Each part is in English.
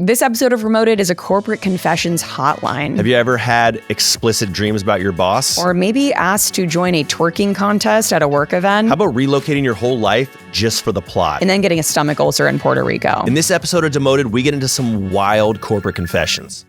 This episode of Demoted is a corporate confessions hotline. Have you ever had explicit dreams about your boss? Or maybe asked to join a twerking contest at a work event? How about relocating your whole life just for the plot? And then getting a stomach ulcer in Puerto Rico. In this episode of Demoted, we get into some wild corporate confessions.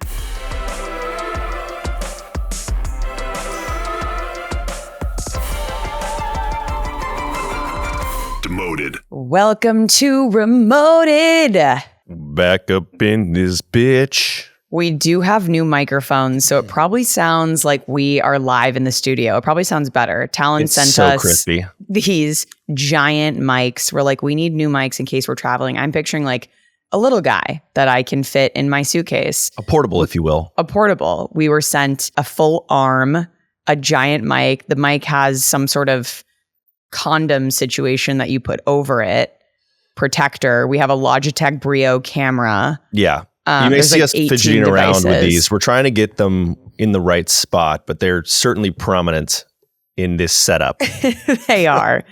Demoted. Welcome to Demoted. Back up in this bitch. We do have new microphones, so it probably sounds like we are live in the studio. It probably sounds better. Talon sent us crispy. These giant mics. We're like, we need new mics in case we're traveling. I'm picturing like a little guy that I can fit in my suitcase. A portable, if you will. A portable. We were sent a full arm, a giant mic. The mic has some sort of condom situation that you put over it. Protector. We have a Logitech Brio camera. Yeah. You may see us fidgeting around with these. We're trying to get them in the right spot, but they're certainly prominent in this setup. They are.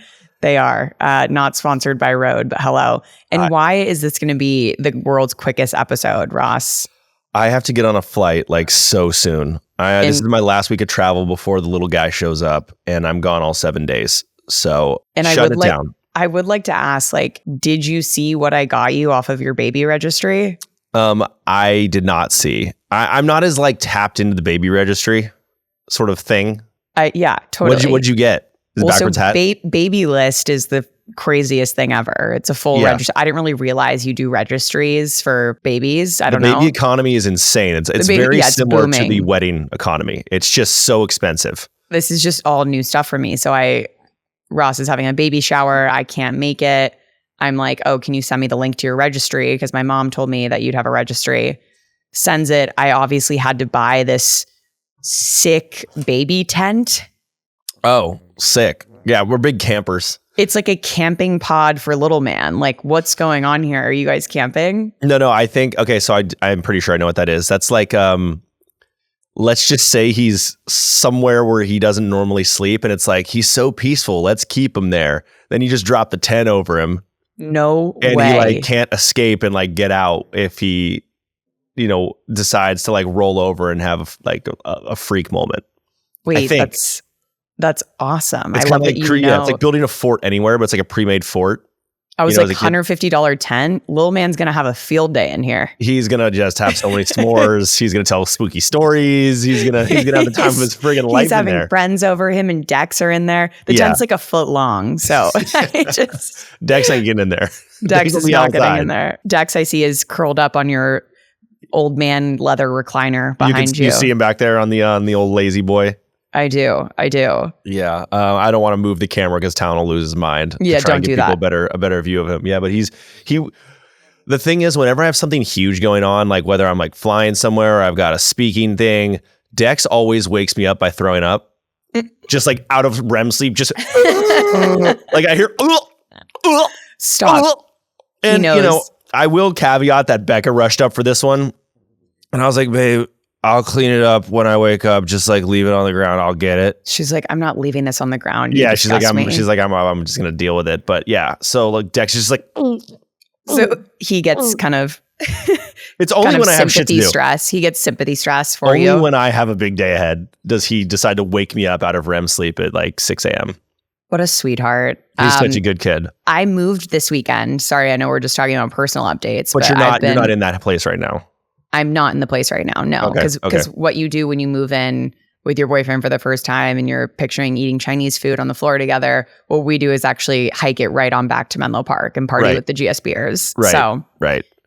They are. Not sponsored by Rode, but hello. And why is this going to be the world's quickest episode, Ross? I have to get on a flight like so soon. This is my last week of travel before the little guy shows up, and I'm gone all 7 days. So shut it down. I would like to ask, like, did you see what I got you off of your baby registry? I did not see. I'm not as like tapped into the baby registry sort of thing. Yeah, totally. What'd you get? Is it backwards hat? Baby list is the craziest thing ever. It's a full registry. I didn't really realize you do registries for babies. I don't know. The baby economy is insane. It's very similar to the wedding economy. It's just so expensive. This is just all new stuff for me. So Ross is having a baby shower. I can't make it. I'm like, oh, can you send me the link to your registry? Because my mom told me that you'd have a registry. Sends it. I obviously had to buy this sick baby tent. Oh, sick. Yeah, we're big campers. It's like a camping pod for little man. Like, what's going on here? Are you guys camping? No, I think, okay, so I'm pretty sure I know what that is. That's like, let's just say he's somewhere where he doesn't normally sleep, and it's like, he's so peaceful, let's keep him there. Then you just drop the tent over him. No way. And he like can't escape and like get out if he, decides to like roll over and have like a freak moment. Wait, that's awesome. It's kind of like, it's like building a fort anywhere, but it's like a pre-made fort. I was like, $150 tent. Little man's going to have a field day in here. He's going to just have so many s'mores. He's going to tell spooky stories. He's going to have the time of his friggin' life in there. He's having friends over. Him and Dex are in there. The tent's like a foot long. So Dex ain't getting in there. Dex is not getting in there. Dex, I see, is curled up on your old man leather recliner behind you. You see him back there on the old lazy boy. I do. Yeah. I don't want to move the camera because Town will lose his mind. Yeah, don't do that. A better view of him. Yeah, but the thing is, whenever I have something huge going on, like whether I'm like flying somewhere or I've got a speaking thing, Dex always wakes me up by throwing up. Just like out of REM sleep, just like I hear stop. And I will caveat that Becca rushed up for this one. And I was like, babe, I'll clean it up when I wake up. Just like leave it on the ground. I'll get it. She's like, I'm not leaving this on the ground. Yeah, she's like, I'm just gonna deal with it. But yeah, so like Dex is just like, so he gets kind of. It's only when I have shit to do. Stress. He gets sympathy stress for only you. Only when I have a big day ahead does he decide to wake me up out of REM sleep at like 6 a.m. What a sweetheart. He's such a good kid. I moved this weekend. Sorry, I know we're just talking about personal updates, but you're not in that place right now. I'm not in the place right now. No, because what you do when you move in with your boyfriend for the first time and you're picturing eating Chinese food on the floor together, what we do is actually hike it right on back to Menlo Park and party with the GSBers. Right. So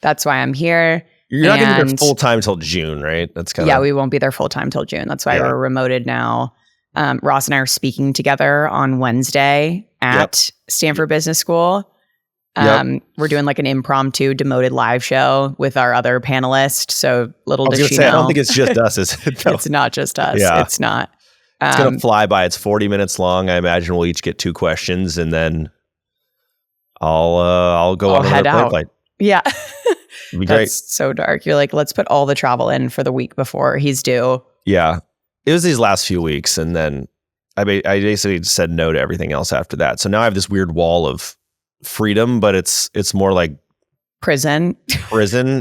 that's why I'm here. You're not going to be there full time till June, right? That's kind of we won't be there full time till June. That's why we're remoted now. Ross and I are speaking together on Wednesday at Stanford Business School. We're doing like an impromptu Demoted live show with our other panelists. So little does she know. I don't think it's just us, is it? It's not just us. Yeah. It's not. It's going to fly by. It's 40 minutes long. I imagine we'll each get 2 questions and then I'll go on another plane flight. Yeah. It'd be great. That's so dark. You're like, let's put all the travel in for the week before he's due. Yeah. It was these last few weeks. And then I basically said no to everything else after that. So now I have this weird wall of freedom, but it's more like Prison.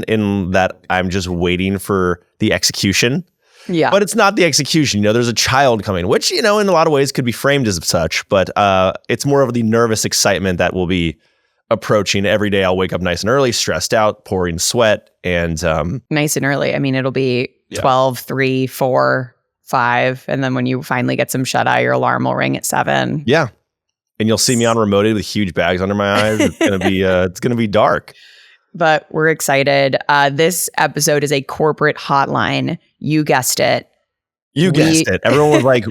In that I'm just waiting for the execution. Yeah. But it's not the execution. There's a child coming, which, in a lot of ways could be framed as such. But it's more of the nervous excitement that will be approaching. Every day I'll wake up nice and early, stressed out, pouring sweat. And nice and early. I mean, it'll be 12, 3, 4, 5. And then when you finally get some shut eye, your alarm will ring at 7. Yeah. And you'll see me on Remoted with huge bags under my eyes. It's gonna be dark. But we're excited. This episode is a corporate hotline. You guessed it. Guessed it. Everyone was like,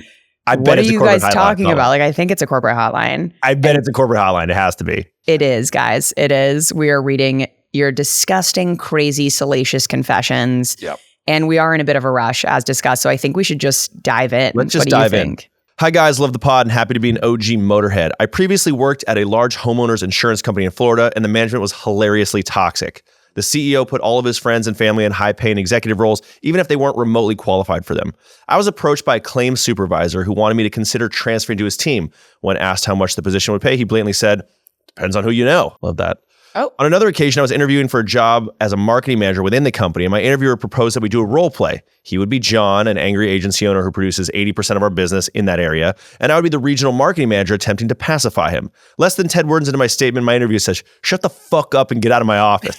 I bet it's a corporate hotline. What are you guys talking about? Like, I think it's a corporate hotline. I bet it's a corporate hotline. It has to be. It is, guys. It is. We are reading your disgusting, crazy, salacious confessions. Yep. And we are in a bit of a rush, as discussed. So I think we should just dive in. Let's just dive in. Hi guys, love the pod and happy to be an OG motorhead. I previously worked at a large homeowners insurance company in Florida and the management was hilariously toxic. The CEO put all of his friends and family in high-paying executive roles, even if they weren't remotely qualified for them. I was approached by a claims supervisor who wanted me to consider transferring to his team. When asked how much the position would pay, he blatantly said, depends on who you know. Love that. Oh. On another occasion, I was interviewing for a job as a marketing manager within the company, and my interviewer proposed that we do a role play. He would be John, an angry agency owner who produces 80% of our business in that area, and I would be the regional marketing manager attempting to pacify him. Less than 10 words into my statement, my interviewer says, shut the fuck up and get out of my office.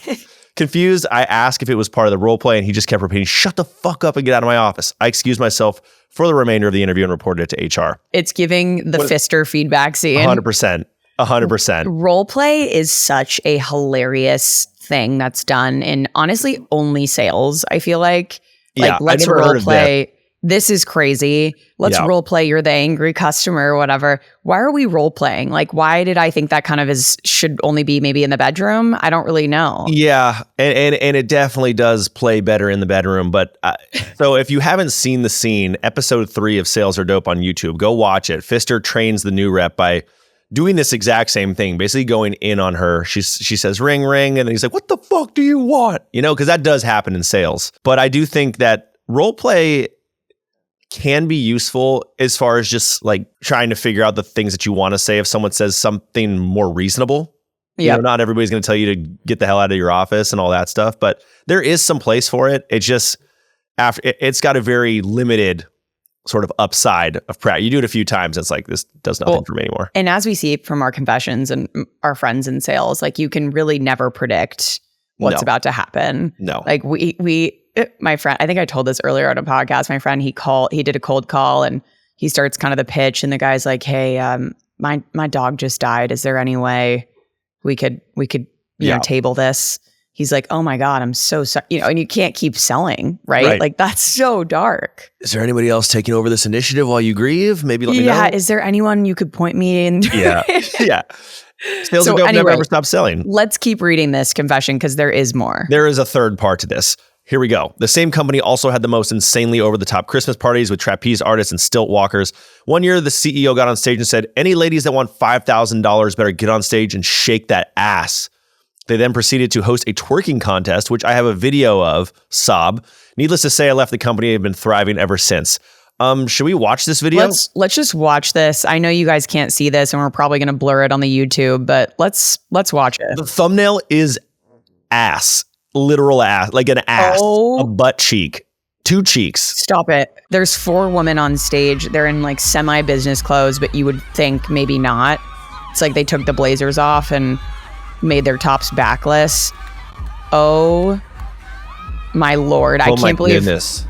Confused, I asked if it was part of the role play, and he just kept repeating, shut the fuck up and get out of my office. I excused myself for the remainder of the interview and reported it to HR. It's giving the Fister feedback scene. 100%. 100%. Role play is such a hilarious thing that's done in honestly only sales. I feel like let's role play. This is crazy. Let's role play. You're the angry customer or whatever. Why are we role playing? Like, why did I think that kind of should only be maybe in the bedroom? I don't really know. Yeah. And it definitely does play better in the bedroom. But so if you haven't seen the scene, episode 3 of Sales Are Dope on YouTube, go watch it. Fister trains the new rep by doing this exact same thing, basically going in on her. She says, ring, ring. And then he's like, what the fuck do you want? Because that does happen in sales. But I do think that role play can be useful as far as just like trying to figure out the things that you want to say if someone says something more reasonable. Yeah. Not everybody's going to tell you to get the hell out of your office and all that stuff. But there is some place for it. It's just it's got a very limited sort of upside of practice. You do it a few times, it's like, this does nothing for me anymore. And as we see from our confessions and our friends in sales, like you can really never predict what's about to happen. No. Like my friend, I think I told this earlier on a podcast, my friend, he did a cold call and he starts kind of the pitch and the guy's like, hey, my dog just died. Is there any way we could table this? He's like, oh my God, I'm so sorry. And you can't keep selling, right? Like that's so dark. Is there anybody else taking over this initiative while you grieve? Maybe let me know. Yeah, is there anyone you could point me in? Yeah. Sales Are Dope never ever stop selling. Let's keep reading this confession because there is more. There is a third part to this. Here we go. The same company also had the most insanely over-the-top Christmas parties with trapeze artists and stilt walkers. One year, the CEO got on stage and said, any ladies that want $5,000 better get on stage and shake that ass. They then proceeded to host a twerking contest, which I have a video of, sob. Needless to say, I left the company and have been thriving ever since. Should we watch this video? Let's just watch this. I know you guys can't see this and we're probably going to blur it on the YouTube, but let's watch it. The thumbnail is ass. Literal ass. Like an ass. A butt cheek. 2 cheeks. Stop it. There's 4 women on stage. They're in like semi-business clothes, but you would think maybe not. It's like they took the blazers off and made their tops backless. Oh my Lord. I can't believe goodness.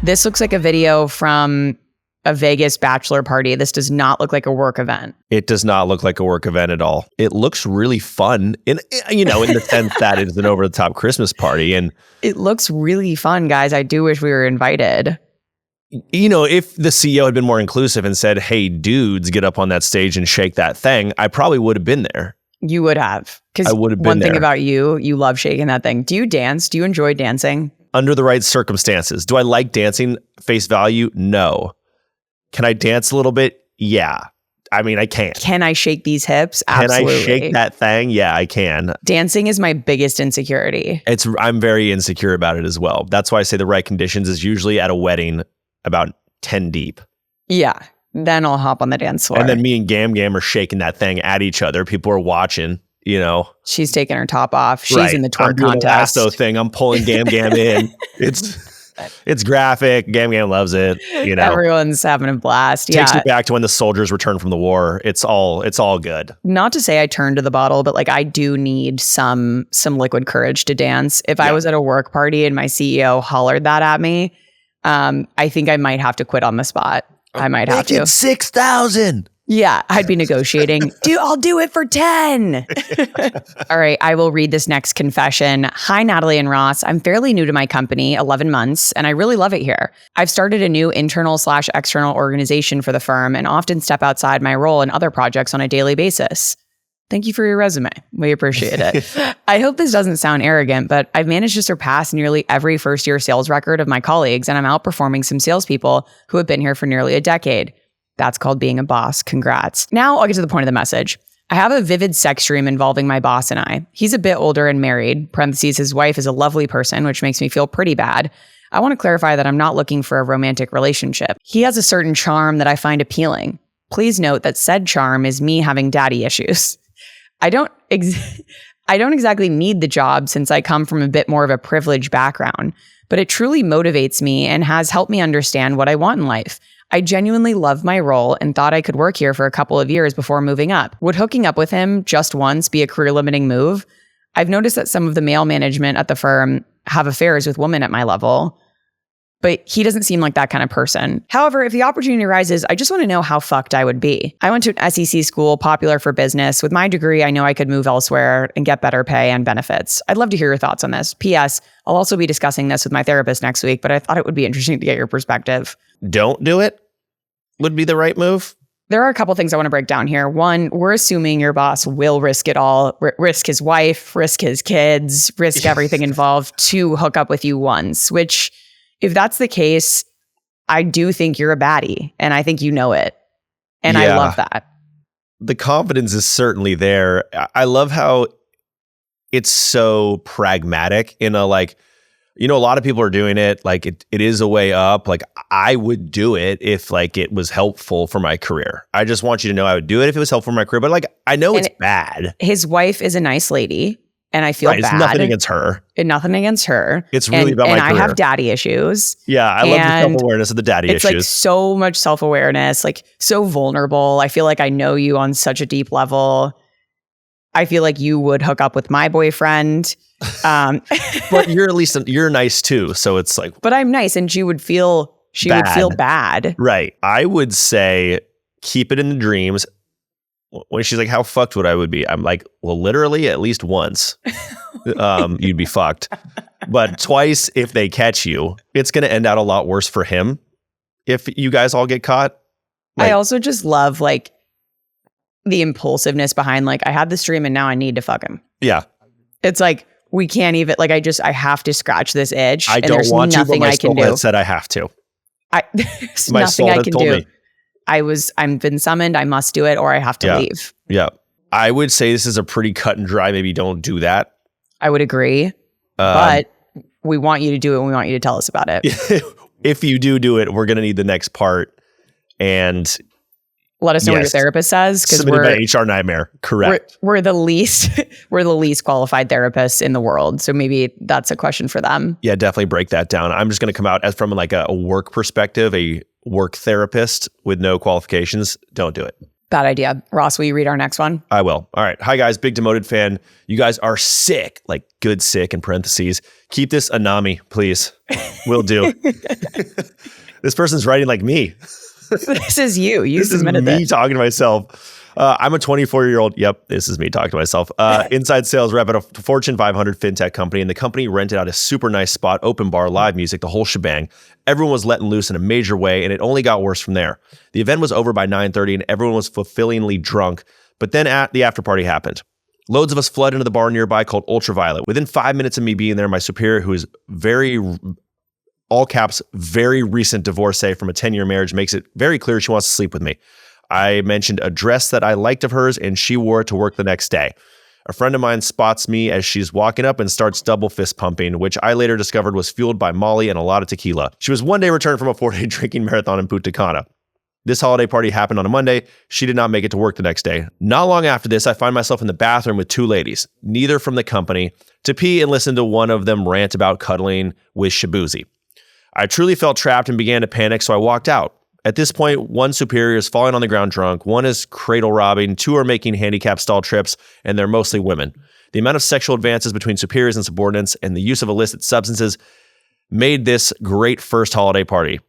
This looks like a video from a Vegas bachelor party. This does not look like a work event. It does not look like a work event at all. It looks really fun in the sense that it's an over the top Christmas party. And it looks really fun, guys. I do wish we were invited. If the CEO had been more inclusive and said, hey, dudes, get up on that stage and shake that thing, I probably would have been there. You would have. Because one thing about you love shaking that thing. Do you dance? Do you enjoy dancing? Under the right circumstances. Do I like dancing? Face value? No. Can I dance a little bit? Yeah. I mean, I can. Can I shake these hips? Absolutely. Can I shake that thing? Yeah, I can. Dancing is my biggest insecurity. I'm very insecure about it as well. That's why I say the right conditions is usually at a wedding about 10 deep. Yeah. Then I'll hop on the dance floor. And then me and Gam Gam are shaking that thing at each other. People are watching. you know. She's taking her top off. She's Right. in the I'm twerk doing contest. the lasso thing. I'm pulling Gam Gam in. It's graphic. Gam Gam loves it. You know, Everyone's having a blast. takes Yeah. me back to when the soldiers returned from the war. It's all good. Not to say I turned to the bottle, but like I do need some liquid courage to dance. If I was at a work party and my CEO hollered that at me, I think I might have to quit on the spot. I might have to. 6,000. Yeah, I'd be negotiating. I'll do it for 10. All right, I will read this next confession. Hi, Natalie and Ross. I'm fairly new to my company, 11 months, and I really love it here. I've started a new internal/external organization for the firm and often step outside my role in other projects on a daily basis. Thank you for your resume. We appreciate it. I hope this doesn't sound arrogant, but I've managed to surpass nearly every first-year sales record of my colleagues, and I'm outperforming some salespeople who have been here for nearly a decade. That's called being a boss. Congrats. Now I'll get to the point of the message. I have a vivid sex dream involving my boss and I. He's a bit older and married. Parentheses, his wife is a lovely person, which makes me feel pretty bad. I want to clarify that I'm not looking for a romantic relationship. He has a certain charm that I find appealing. Please note that said charm is me having daddy issues. I don't exactly need the job since I come from a bit more of a privileged background, but it truly motivates me and has helped me understand what I want in life. I genuinely love my role and thought I could work here for a couple of years before moving up. Would hooking up with him just once be a career-limiting move? I've noticed that some of the male management at the firm have affairs with women at my level, but he doesn't seem like that kind of person. However, if the opportunity arises, I just want to know how fucked I would be. I went to an SEC school, popular for business. With my degree, I know I could move elsewhere and get better pay and benefits. I'd love to hear your thoughts on this. P.S. I'll also be discussing this with my therapist next week, but I thought it would be interesting to get your perspective. Don't do it would be the right move. There are a couple things I want to break down here. One, we're assuming your boss will risk it all, risk his wife, risk his kids, risk everything involved to hook up with you once, which if that's the case, I do think you're a baddie and I think you know it. And I love that. The confidence is certainly there. I love how it's so pragmatic in a like, you know, a lot of people are doing it. Like it is a way up. Like I would do it if like it was helpful for my career. I just want you to know I would do it if it was helpful for my career. But like, I know it's bad. His wife is a nice lady and I feel bad. It's nothing against her. Nothing against her. It's really about my career. And I have daddy issues. Yeah, I love the self-awareness of the daddy issues. It's like so much self-awareness, like so vulnerable. I feel like I know you on such a deep level. I feel like you would hook up with my boyfriend. But you're nice too. So it's like, but I'm nice and she would feel bad. Right. I would say keep it in the dreams. When she's like, how fucked would I would be? I'm like, well, literally at least once you'd be fucked. But twice if they catch you, it's going to end out a lot worse for him if you guys all get caught. Like, I also just love like the impulsiveness behind like, I had this dream and now I need to fuck him. Yeah. It's like, we can't even like, I have to scratch this itch. I and don't there's want to, but nothing my I can soul do. has said I have to. There's My nothing soul I has can told do. me. I've been summoned. I must do it or I have to leave. Yeah. I would say this is a pretty cut and dry. Maybe don't do that. I would agree. But we want you to do it and we want you to tell us about it. If you do it, we're going to need the next part. And let us know what your therapist says. Because submitted by HR Nightmare. Correct. We're the least qualified therapists in the world. So maybe that's a question for them. Yeah, definitely break that down. I'm just going to come out as from like a work perspective, a work therapist with no qualifications. Don't do it. Bad idea. Ross, will you read our next one? I will. All right. Hi, guys. Big Demoted fan. You guys are sick, like good sick in parentheses. Keep this Anami, please. Will do. This person's writing like me. This is you. You submitted this. This is me talking to myself. I'm a 24-year-old. Yep, this is me talking to myself. Inside sales rep at a Fortune 500 fintech company, and the company rented out a super nice spot, open bar, live music, the whole shebang. Everyone was letting loose in a major way, and it only got worse from there. The event was over by 9:30, and everyone was fulfillingly drunk. But then the after party happened. Loads of us flood into the bar nearby called Ultraviolet. Within 5 minutes of me being there, my superior, who is all caps, very recent divorcee from a 10-year marriage, makes it very clear she wants to sleep with me. I mentioned a dress that I liked of hers, and she wore it to work the next day. A friend of mine spots me as she's walking up and starts double fist pumping, which I later discovered was fueled by Molly and a lot of tequila. She was one day returned from a 4-day drinking marathon in Punta Cana. This holiday party happened on a Monday. She did not make it to work the next day. Not long after this, I find myself in the bathroom with two ladies, neither from the company, to pee and listen to one of them rant about cuddling with Shabuzi. I truly felt trapped and began to panic, so I walked out. At this point, one superior is falling on the ground drunk, one is cradle robbing, two are making handicap stall trips, and they're mostly women. The amount of sexual advances between superiors and subordinates and the use of illicit substances made this great first holiday party.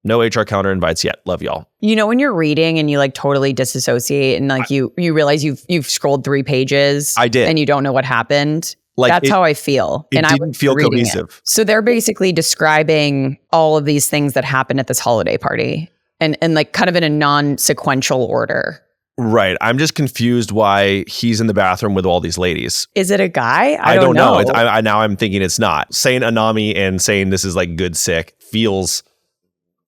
No HR calendar invites yet. Love y'all. You know, when you're reading and you like totally disassociate and like you realize you've scrolled 3 pages. I did. And you don't know what happened. Like that's how I feel. It didn't feel cohesive. So they're basically describing all of these things that happened at this holiday party and like kind of in a non-sequential order. Right. I'm just confused why he's in the bathroom with all these ladies. Is it a guy? I don't know. Now I'm thinking it's not. Saying Anami and saying this is like good sick feels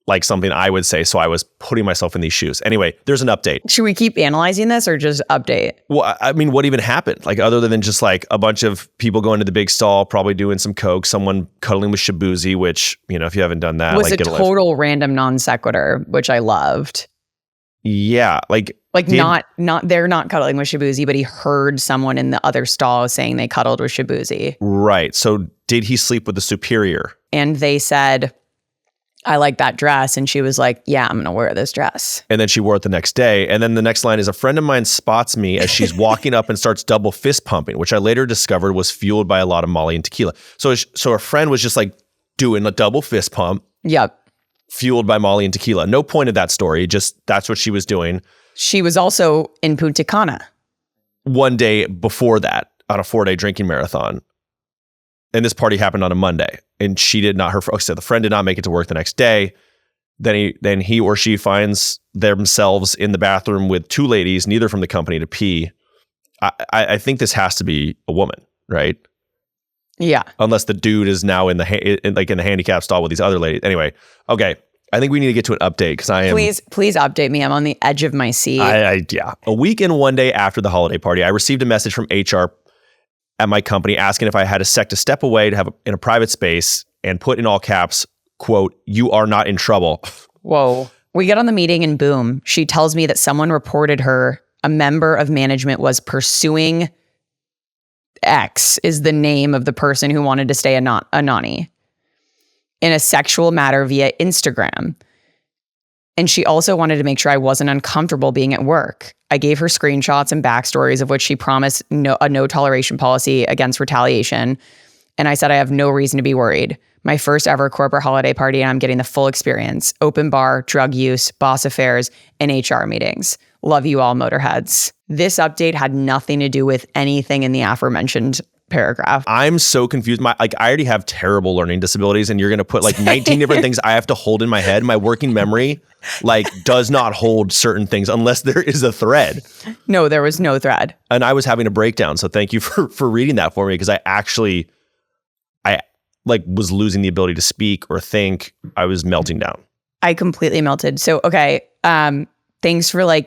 like something I would say, so I was putting myself in these shoes. Anyway, there's an update. Should we keep analyzing this or just update? Well, I mean, what even happened? Like, other than just like a bunch of people going to the big stall, probably doing some coke, someone cuddling with Shabuzi, which, you know, if you haven't done that, was like, a total random non sequitur, which I loved. Yeah, not they're not cuddling with Shabuzi, but he heard someone in the other stall saying they cuddled with Shabuzi. Right. So did he sleep with the superior? And they said, I like that dress. And she was like, yeah, I'm going to wear this dress. And then she wore it the next day. And then the next line is, a friend of mine spots me as she's walking up and starts double fist pumping, which I later discovered was fueled by a lot of Molly and tequila. So her friend was just like doing a double fist pump. Yep. Fueled by Molly and tequila. No point of that story. Just that's what she was doing. She was also in Punta Cana. One day before that on a 4-day drinking marathon. And this party happened on a Monday. And she did not, the friend did not make it to work the next day. Then he or she finds themselves in the bathroom with two ladies, neither from the company, to pee. I think this has to be a woman, right? Yeah. Unless the dude is now in the handicap stall with these other ladies. Anyway, okay. I think we need to get to an update because I am. Please update me. I'm on the edge of my seat. Yeah. A week and 1 day after the holiday party, I received a message from HR at my company asking if I had a sec to step away to have in a private space and put in all caps, quote, "You are not in trouble." Whoa. We get on the meeting and boom, she tells me that someone reported her, a member of management was pursuing X is the name of the person who wanted to stay Anani in a sexual matter via Instagram. And she also wanted to make sure I wasn't uncomfortable being at work. I gave her screenshots and backstories of which she promised a no toleration policy against retaliation. And I said, I have no reason to be worried. My first ever corporate holiday party, and I'm getting the full experience. Open bar, drug use, boss affairs, and HR meetings. Love you all, Motorheads. This update had nothing to do with anything in the aforementioned paragraph. I'm so confused. I already have terrible learning disabilities, and you're going to put like 19 different things I have to hold in my head. My working memory does not hold certain things unless there is a thread. No, there was no thread. And I was having a breakdown. So thank you for reading that for me, because I was losing the ability to speak or think. I was melting down. I completely melted. So, okay. Thanks for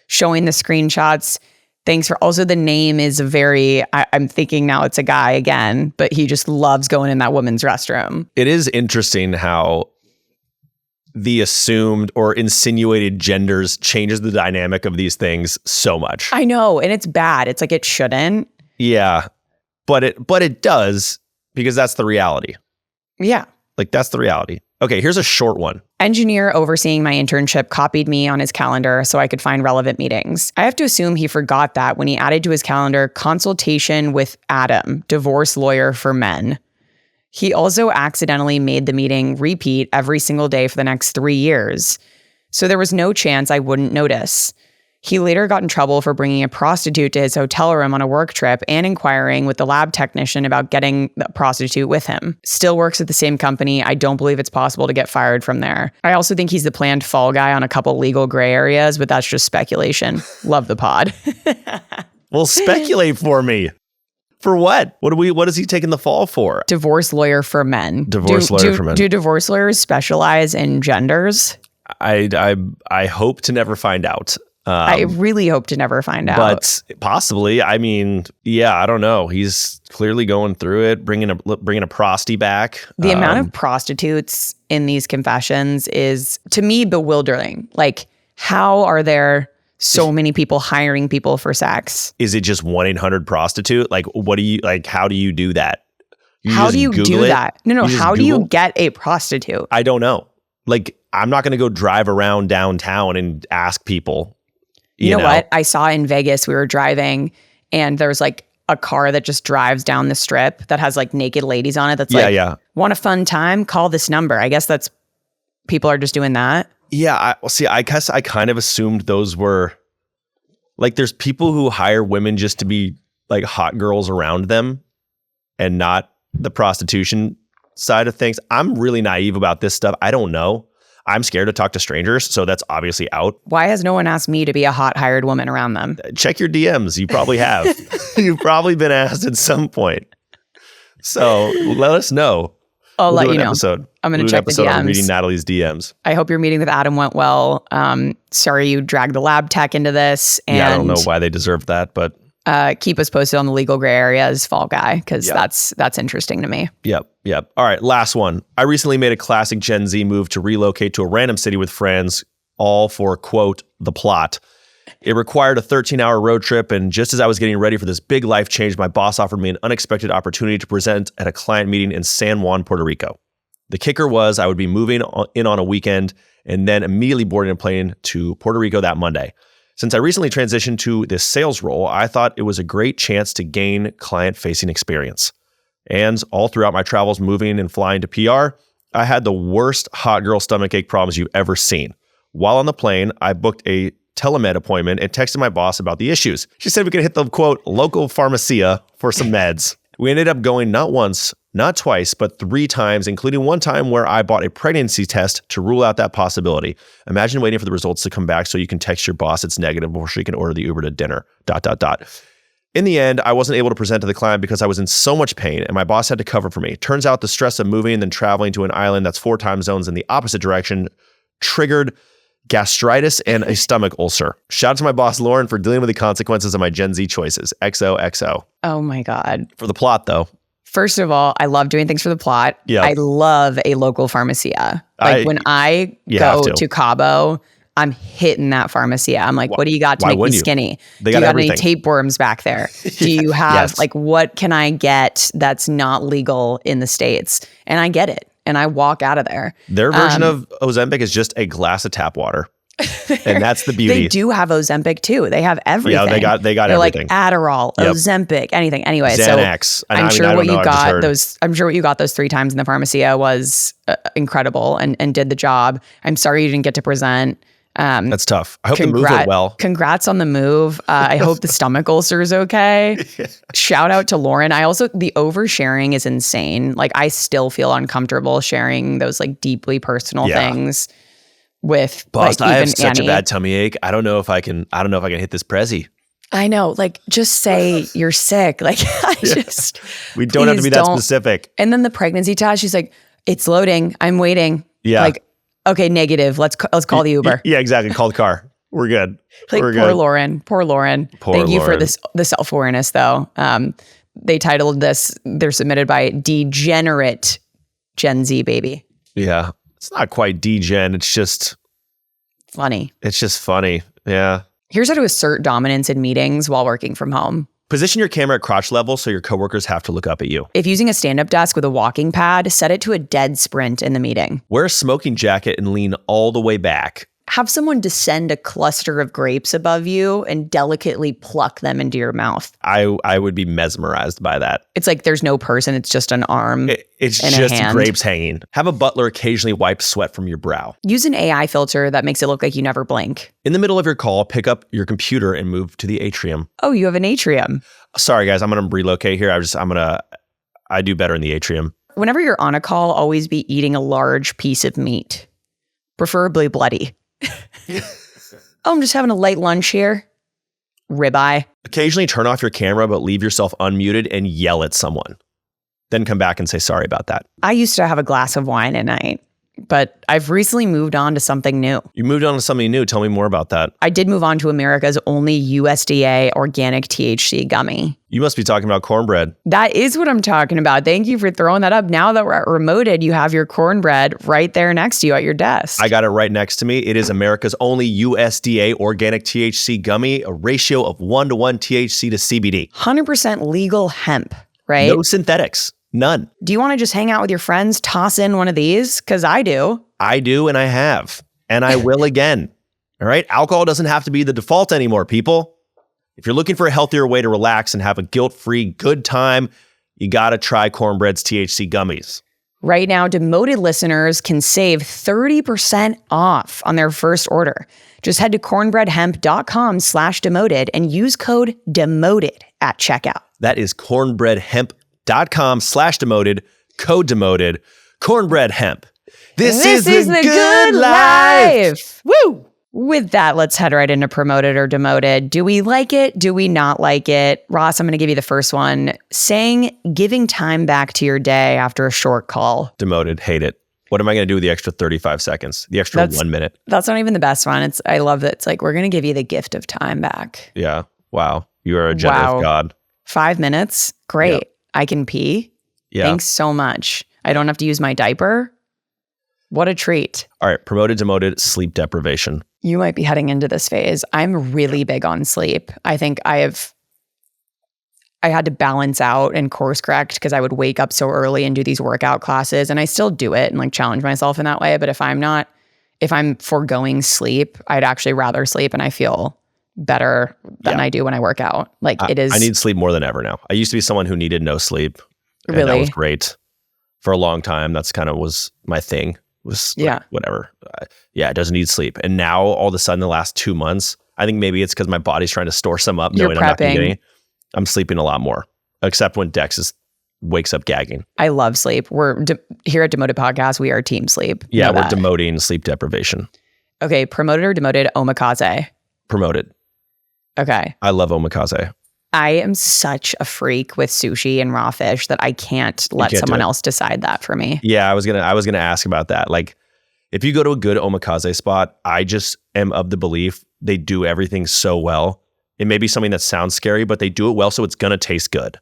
showing the screenshots. Thanks for also the name is I'm thinking now it's a guy again, but he just loves going in that woman's restroom. It is interesting how the assumed or insinuated genders changes the dynamic of these things so much. I know. And it's bad. It's like it shouldn't. Yeah. But it does, because that's the reality. Yeah. That's the reality. Okay, here's a short one. Engineer overseeing my internship copied me on his calendar so I could find relevant meetings. I have to assume he forgot that when he added to his calendar consultation with Adam, divorce lawyer for men. He also accidentally made the meeting repeat every single day for the next 3 years. So there was no chance I wouldn't notice. He later got in trouble for bringing a prostitute to his hotel room on a work trip and inquiring with the lab technician about getting the prostitute with him. Still works at the same company. I don't believe it's possible to get fired from there. I also think he's the planned fall guy on a couple legal gray areas, but that's just speculation. Love the pod. Well, speculate for me. For what? What is he taking the fall for? Divorce lawyer for men. Divorce lawyer for men. Do divorce lawyers specialize in genders? I hope to never find out. I really hope to never find out. But possibly. I mean, yeah, I don't know. He's clearly going through it, bringing a prosty back. The amount of prostitutes in these confessions is, to me, bewildering. How are there so many people hiring people for sex? Is it just 1-800-prostitute? Like, what do you like? How do you do that? How do you do that? No. How do you get a prostitute? I don't know. Like, I'm not going to go drive around downtown and ask people. You know what? I saw in Vegas, we were driving and there was like a car that just drives down the strip that has like naked ladies on it. That's want a fun time? Call this number. I guess that's people are just doing that. Yeah. I guess I kind of assumed those were like, there's people who hire women just to be like hot girls around them and not the prostitution side of things. I'm really naive about this stuff. I don't know. I'm scared to talk to strangers, so that's obviously out. Why has no one asked me to be a hot hired woman around them? Check your DMs. You probably have. You've probably been asked at some point. So let us know. I'll let you know. Episode. I'm going to check the DMs. On reading Natalie's DMs. I hope your meeting with Adam went well. Sorry you dragged the lab tech into this. And I don't know why they deserve that, but keep us posted on the legal gray areas, Fall Guy, because that's interesting to me. Yep. All right, last one. I recently made a classic Gen Z move to relocate to a random city with friends, all for, quote, the plot. It required a 13-hour road trip, and just as I was getting ready for this big life change, my boss offered me an unexpected opportunity to present at a client meeting in San Juan, Puerto Rico. The kicker was I would be moving in on a weekend and then immediately boarding a plane to Puerto Rico that Monday. Since I recently transitioned to this sales role, I thought it was a great chance to gain client-facing experience. And all throughout my travels moving and flying to PR, I had the worst hot girl stomachache problems you've ever seen. While on the plane, I booked a telemed appointment and texted my boss about the issues. She said we could hit the, quote, local pharmacia for some meds. We ended up going not once, not twice, but 3 times, including one time where I bought a pregnancy test to rule out that possibility. Imagine waiting for the results to come back so you can text your boss it's negative before she can order the Uber to dinner, ... In the end, I wasn't able to present to the client because I was in so much pain and my boss had to cover for me. Turns out the stress of moving and then traveling to an island that's 4 time zones in the opposite direction triggered gastritis and a stomach ulcer. Shout out to my boss, Lauren, for dealing with the consequences of my Gen Z choices. XOXO. Oh my God. For the plot, though. First of all, I love doing things for the plot. Yeah. I love a local pharmacia. Like when I go to Cabo, I'm hitting that pharmacia. I'm like, what do you got to make me skinny? Do you got any tapeworms back there? Do you have like, what can I get that's not legal in the States? And I get it. And I walk out of there. Their version of Ozempic is just a glass of tap water. And that's the beauty. They do have Ozempic too. They have everything. Yeah, they got They're everything. Like Adderall, Ozempic, anything. Anyway, Xanax. So I'm sure what you got those 3 times in the pharmacia was incredible and did the job. I'm sorry you didn't get to present. That's tough. I hope the move went well. Congrats on the move. I hope the stomach ulcer is okay. Shout out to Lauren. The oversharing is insane. Like I still feel uncomfortable sharing those like deeply personal things with boss. Like, I even have such Annie. A bad tummy ache. I don't know if I can hit this Prezi. I know. Like just say you're sick. Like we don't have to be that specific. And then the pregnancy test, she's like, it's loading. I'm waiting. Yeah. Like, okay, negative. Let's call the Uber. Yeah, exactly. Call the car. We're good. Like We're poor good. Lauren. Poor Lauren. Thank you for the self-awareness though. They titled this, they're submitted by Degenerate Gen Z Baby. Yeah. It's not quite degen. It's just funny. It's just funny. Yeah. Here's how to assert dominance in meetings while working from home. Position your camera at crotch level so your coworkers have to look up at you. If using a stand-up desk with a walking pad, set it to a dead sprint in the meeting. Wear a smoking jacket and lean all the way back. Have someone descend a cluster of grapes above you and delicately pluck them into your mouth. I would be mesmerized by that. It's like there's no person, it's just an arm. It's just grapes hanging. Have a butler occasionally wipe sweat from your brow. Use an AI filter that makes it look like you never blink. In the middle of your call, pick up your computer and move to the atrium. Oh, you have an atrium. Sorry, guys. I'm going to relocate here. I do better in the atrium. Whenever you're on a call, always be eating a large piece of meat, preferably bloody. Oh, I'm just having a light lunch here. Ribeye. Occasionally turn off your camera, but leave yourself unmuted and yell at someone. Then come back and say sorry about that. I used to have a glass of wine at night. but I've recently moved on to something new. You moved on to something new. Tell me more about that. I did move on to America's only USDA organic THC gummy. You must be talking about cornbread. That is what I'm talking about. Thank you for throwing that up. Now that we're at Remoted, you have your cornbread right there next to you at your desk. I got it right next to me. It is America's only USDA organic THC gummy, a ratio of 1-to-1 THC to CBD. 100% legal hemp, right? No synthetics. None. Do you want to just hang out with your friends, toss in one of these? Because I do. I do, and I have. And I will again. All right? Alcohol doesn't have to be the default anymore, people. If you're looking for a healthier way to relax and have a guilt-free good time, you got to try Cornbread's THC gummies. Right now, Demoted listeners can save 30% off on their first order. Just head to cornbreadhemp.com/demoted and use code DEMOTED at checkout. That is cornbreadhemp.com/demoted, code DEMOTED, Cornbread Hemp. This is the good life. Woo! With that, let's head right into Promoted or Demoted. Do we like it? Do we not like it? Ross, I'm going to give you the first one. Saying giving time back to your day after a short call. Demoted. Hate it. What am I going to do with the extra 35 seconds? The extra 1 minute? That's not even the best one. I love that it's like, we're going to give you the gift of time back. Yeah. Wow. You are a generous God. 5 minutes? Great. Yeah. I can pee? Yeah. Thanks so much. I don't have to use my diaper? What a treat. All right. Promoted, demoted, sleep deprivation. You might be heading into this phase. I'm really big on sleep. I think I had to balance out and course correct because I would wake up so early and do these workout classes, and I still do it and like challenge myself in that way. But if I'm foregoing sleep, I'd actually rather sleep, and I feel better than I do when I work out. Like it is. I need sleep more than ever now. I used to be someone who needed no sleep. And really? That was great. For a long time, that's kind of was my thing. Was like, whatever. It doesn't need sleep. And now all of a sudden the last 2 months, I think maybe it's because my body's trying to store some up, knowing I'm not going to get any. I'm sleeping a lot more, except when Dex wakes up gagging. I love sleep. We're here at Demoted Podcast. We are team sleep. Yeah, we're demoting sleep deprivation. Okay, promoted or demoted? Omakase. Promoted. Okay. I love omakase. I am such a freak with sushi and raw fish that I can't let someone else decide that for me. Yeah, I was gonna ask about that. Like, if you go to a good omakase spot, I just am of the belief they do everything so well. It may be something that sounds scary, but they do it well, so it's gonna taste good.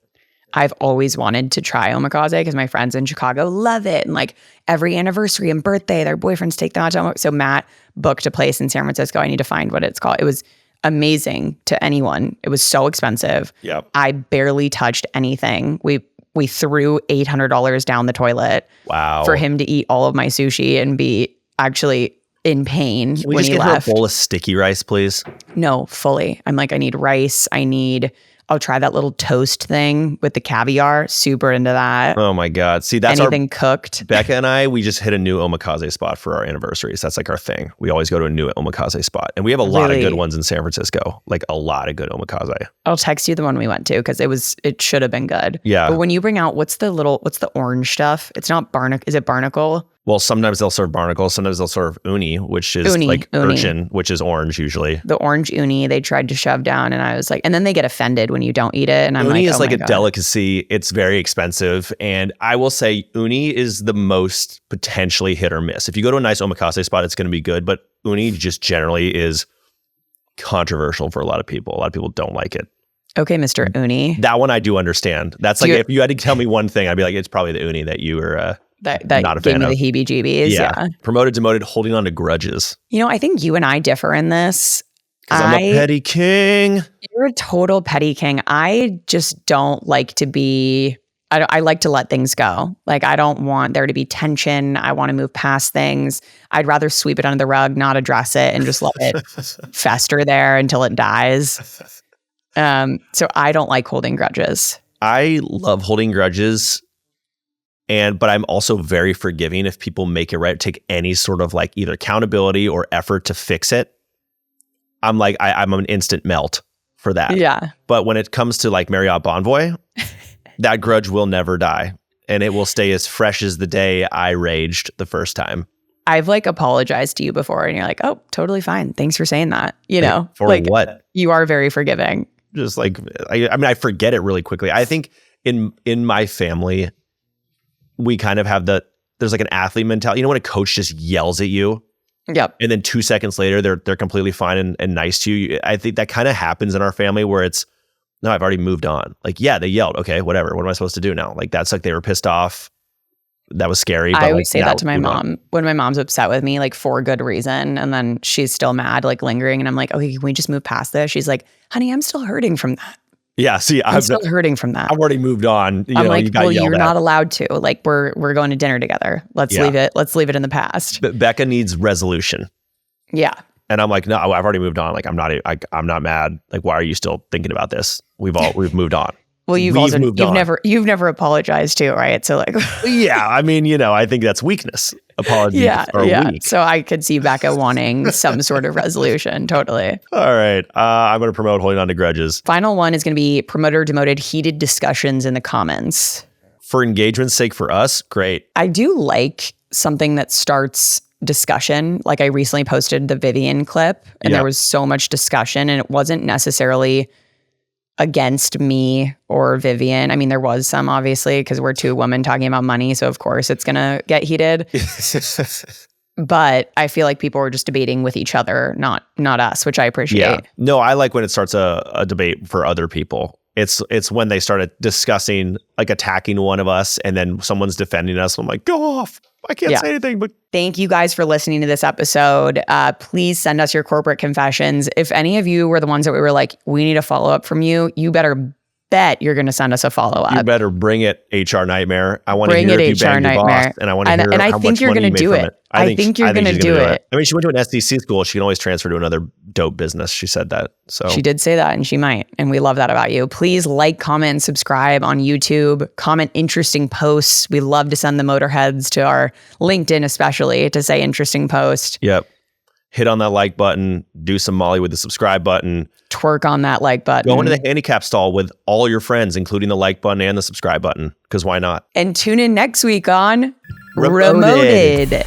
I've always wanted to try omakase because my friends in Chicago love it. And like every anniversary and birthday, their boyfriends take them out to omakase. So Matt booked a place in San Francisco. I need to find what it's called. It was amazing to anyone. It was so expensive. Yeah. I barely touched anything. We threw $800 down the toilet. Wow. For him to eat all of my sushi and be actually in pain Can we when just he get left. her a bowl of sticky rice, please? No, fully. I'm like, I need rice. I'll try that little toast thing with the caviar. Super into that. Oh my God. See, that's anything cooked. Becca and I, we just hit a new omakase spot for our anniversaries. That's like our thing. We always go to a new omakase spot. And we have a lot of good ones in San Francisco. Like a lot of good omakase. I'll text you the one we went to because it should have been good. Yeah. But when you bring out, what's the orange stuff? It's not barnacle. Is it barnacle? Well, sometimes they'll serve barnacle. Sometimes they'll serve uni, which is urchin, which is orange usually. The orange uni they tried to shove down, and I was like, and then they get offended when you don't eat it. And I'm uni like, is like a delicacy. It's very expensive, and I will say uni is the most potentially hit or miss. If you go to a nice omakase spot, it's going to be good, but uni just generally is controversial for a lot of people. A lot of people don't like it. Okay, Mr. Uni. That one I do understand. That's like if you had to tell me one thing, I'd be like, it's probably the uni that you were. That not a gave fan me of. the heebie-jeebies. Yeah. Promoted, demoted, holding on to grudges. You know, I think you and I differ in this. Because I'm a petty king. You're a total petty king. I just don't like to be... I like to let things go. Like, I don't want there to be tension. I want to move past things. I'd rather sweep it under the rug, not address it, and just let it fester there until it dies. So I don't like holding grudges. I love holding grudges. But I'm also very forgiving if people make it right, take any sort of like either accountability or effort to fix it. I'm like, I'm an instant melt for that. Yeah. But when it comes to like Marriott Bonvoy, that grudge will never die. And it will stay as fresh as the day I raged the first time. I've like apologized to you before and you're like, oh, totally fine. Thanks for saying that. You know, for like, what? You are very forgiving. Just like, I forget it really quickly. I think in my family, we kind of have there's like an athlete mentality. You know when a coach just yells at you? Yep. And then 2 seconds later, they're completely fine and nice to you. I think that kind of happens in our family where it's, no, I've already moved on. Like, yeah, they yelled. Okay, whatever. What am I supposed to do now? Like, that's like they were pissed off. That was scary. But I like, would say now, that to my mom when my mom's upset with me, like for good reason. And then she's still mad, like lingering. And I'm like, okay, can we just move past this? She's like, honey, I'm still hurting from that. Yeah, see, I'm still hurting from that. I've already moved on. I'm like, well, you're not allowed to. Like, we're going to dinner together. Let's leave it. Let's leave it in the past. But Becca needs resolution. Yeah. And I'm like, no, I've already moved on. Like, I'm not mad. Like, why are you still thinking about this? We've moved on. Well, you've never apologized too, right? So like, yeah, I mean, I think that's weakness. Apologies are weak. So I could see Becca wanting some sort of resolution. Totally. All right. I'm going to promote holding on to grudges. Final one is going to be promoter demoted heated discussions in the comments. For engagement's sake for us, great. I do like something that starts discussion. Like I recently posted the Vivian clip and there was so much discussion and it wasn't necessarily against me or Vivian. I mean, there was some obviously because we're two women talking about money. So of course it's going to get heated. But I feel like people were just debating with each other, not us, which I appreciate. Yeah. No, I like when it starts a debate for other people. It's when they started discussing, like attacking one of us and then someone's defending us. I'm like, go off. I can't say anything, but thank you guys for listening to this episode. Please send us your corporate confessions. If any of you were the ones that we were like, we need a follow-up from you, you better bet you're going to send us a follow-up. You better bring it, HR Nightmare. I want to hear if you banged your boss, and I want to hear and I how think much you're money going you to made do from it. it. I think you're going to do it. I mean, she went to an SDC school. She can always transfer to another dope business. She said that. So she did say that, and she might. And we love that about you. Please like, comment, and subscribe on YouTube. Comment interesting posts. We love to send the motorheads to our LinkedIn, especially to say interesting post. Yep. Hit on that like button. Do some Molly with the subscribe button. Twerk on that like button. Go into the handicap stall with all your friends, including the like button and the subscribe button. Because why not? And tune in next week on Remoted.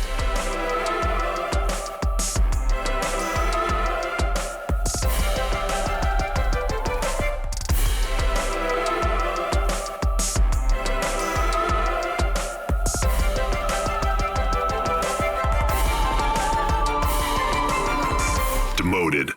Demoted.